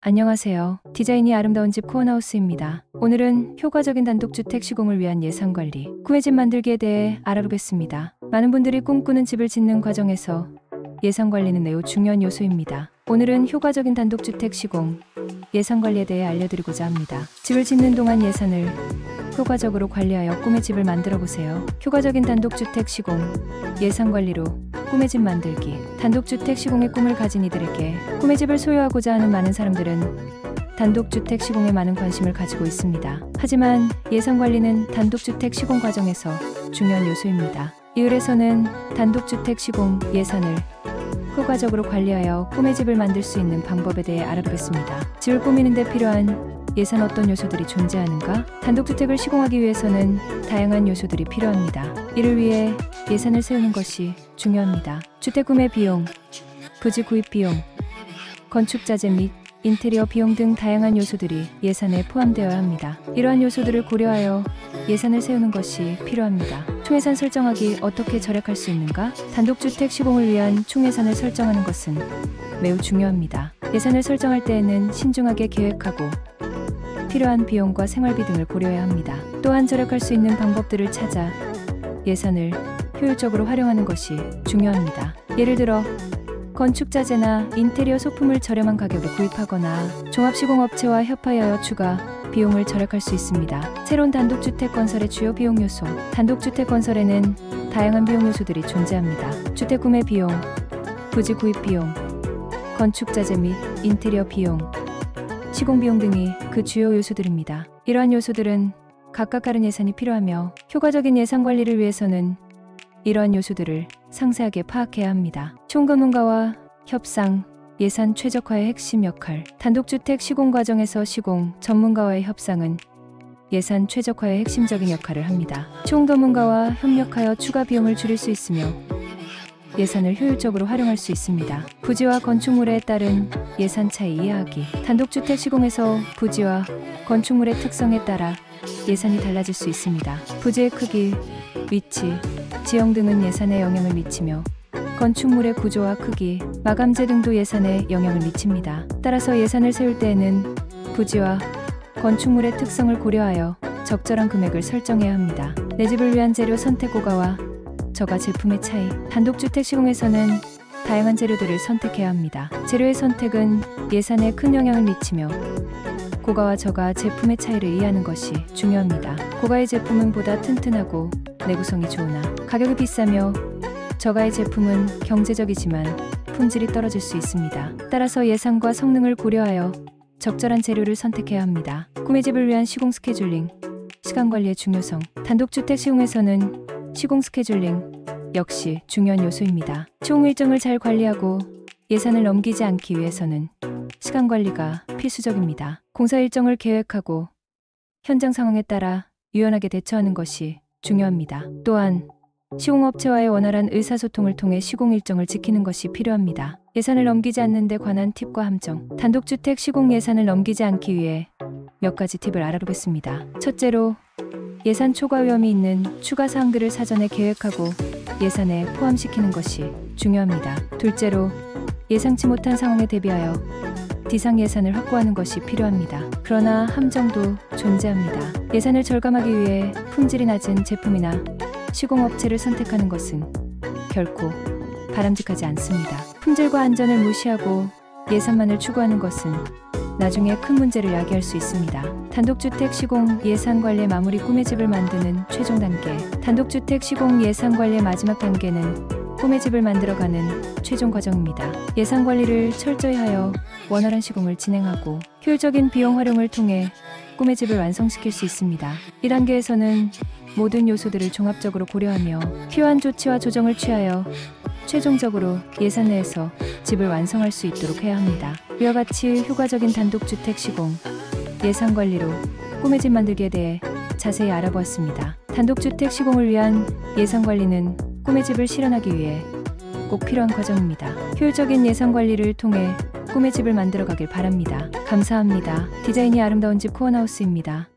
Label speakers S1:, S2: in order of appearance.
S1: 안녕하세요. 디자인이 아름다운 집 코어하우스입니다. 오늘은 효과적인 단독주택 시공을 위한 예산관리, 구매 집 만들기에 대해 알아보겠습니다. 많은 분들이 꿈꾸는 집을 짓는 과정에서 예산관리는 매우 중요한 요소입니다. 오늘은 효과적인 단독주택 시공, 예산관리에 대해 알려드리고자 합니다. 집을 짓는 동안 예산을 효과적으로 관리하여 꿈의 집을 만들어 보세요. 효과적인 단독주택 시공, 예산관리로 꿈의 집 만들기. 단독주택 시공의 꿈을 가진 이들에게 꿈의 집을 소유하고자 하는 많은 사람들은 단독주택 시공에 많은 관심을 가지고 있습니다. 하지만 예산관리는 단독주택 시공 과정에서 중요한 요소입니다. 이 글에서는 단독주택 시공 예산을 효과적으로 관리하여 꿈의 집을 만들 수 있는 방법에 대해 알아보겠습니다. 집을 꾸미는 데 필요한 예산 어떤 요소들이 존재하는가? 단독주택을 시공하기 위해서는 다양한 요소들이 필요합니다. 이를 위해 예산을 세우는 것이 중요합니다. 주택 구매 비용, 부지 구입 비용, 건축 자재 및 인테리어 비용 등 다양한 요소들이 예산에 포함되어야 합니다. 이러한 요소들을 고려하여 예산을 세우는 것이 필요합니다. 총예산 설정하기 어떻게 절약할 수 있는가? 단독주택 시공을 위한 총예산을 설정하는 것은 매우 중요합니다. 예산을 설정할 때에는 신중하게 계획하고 필요한 비용과 생활비 등을 고려해야 합니다. 또한 절약할 수 있는 방법들을 찾아 예산을 효율적으로 활용하는 것이 중요합니다. 예를 들어 건축자재나 인테리어 소품을 저렴한 가격에 구입하거나 종합시공업체와 협업하여 추가 비용을 절약할 수 있습니다. 새로운 단독주택 건설의 주요 비용 요소. 단독주택 건설에는 다양한 비용 요소들이 존재합니다. 주택 구매 비용, 부지 구입 비용, 건축자재 및 인테리어 비용, 시공 비용 등이 그 주요 요소들입니다. 이러한 요소들은 각각 다른 예산이 필요하며 효과적인 예산 관리를 위해서는 이러한 요소들을 상세하게 파악해야 합니다. 총검문가와 협상, 예산 최적화의 핵심 역할. 단독주택 시공 과정에서 시공 전문가와의 협상은 예산 최적화의 핵심적인 역할을 합니다. 총검문가와 협력하여 추가 비용을 줄일 수 있으며 예산을 효율적으로 활용할 수 있습니다. 부지와 건축물에 따른 예산 차이 이해하기. 단독주택 시공에서 부지와 건축물의 특성에 따라 예산이 달라질 수 있습니다. 부지의 크기, 위치, 지형 등은 예산에 영향을 미치며 건축물의 구조와 크기, 마감재 등도 예산에 영향을 미칩니다. 따라서 예산을 세울 때에는 부지와 건축물의 특성을 고려하여 적절한 금액을 설정해야 합니다. 내 집을 위한 재료 선택 고가와 저가 제품의 차이. 단독주택 시공에서는 다양한 재료들을 선택해야 합니다. 재료의 선택은 예산에 큰 영향을 미치며 고가와 저가 제품의 차이를 이해하는 것이 중요합니다. 고가의 제품은 보다 튼튼하고 내구성이 좋으나 가격이 비싸며 저가의 제품은 경제적이지만 품질이 떨어질 수 있습니다. 따라서 예산과 성능을 고려하여 적절한 재료를 선택해야 합니다. 꿈의 집을 위한 시공 스케줄링, 시간 관리의 중요성. 단독주택 시공에서는 시공 스케줄링 역시 중요한 요소입니다. 총 일정을 잘 관리하고 예산을 넘기지 않기 위해서는 시간 관리가 필수적입니다. 공사 일정을 계획하고 현장 상황에 따라 유연하게 대처하는 것이 중요합니다. 또한 시공업체와의 원활한 의사소통을 통해 시공 일정을 지키는 것이 필요합니다. 예산을 넘기지 않는 데 관한 팁과 함정. 단독주택 시공 예산을 넘기지 않기 위해 몇 가지 팁을 알아보겠습니다. 첫째로 예산 초과 위험이 있는 추가 사항들을 사전에 계획하고 예산에 포함시키는 것이 중요합니다. 둘째로 예상치 못한 상황에 대비하여 비상 예산을 확보하는 것이 필요합니다. 그러나 함정도 존재합니다. 예산을 절감하기 위해 품질이 낮은 제품이나 시공업체를 선택하는 것은 결코 바람직하지 않습니다. 품질과 안전을 무시하고 예산만을 추구하는 것은 나중에 큰 문제를 야기할 수 있습니다. 단독주택 시공 예산 관리 마무리. 꿈의 집을 만드는 최종 단계. 단독주택 시공 예산 관리의 마지막 단계는 꿈의 집을 만들어가는 최종 과정입니다. 예산 관리를 철저히 하여 원활한 시공을 진행하고 효율적인 비용 활용을 통해 꿈의 집을 완성시킬 수 있습니다. 이 단계에서는 모든 요소들을 종합적으로 고려하며 필요한 조치와 조정을 취하여 최종적으로 예산 내에서 집을 완성할 수 있도록 해야 합니다. 이와 같이 효과적인 단독주택 시공, 예산 관리로 꿈의 집 만들기에 대해 자세히 알아보았습니다. 단독주택 시공을 위한 예산 관리는 꿈의 집을 실현하기 위해 꼭 필요한 과정입니다. 효율적인 예산 관리를 통해 꿈의 집을 만들어 가길 바랍니다. 감사합니다. 디자인이 아름다운 집 코어하우스입니다.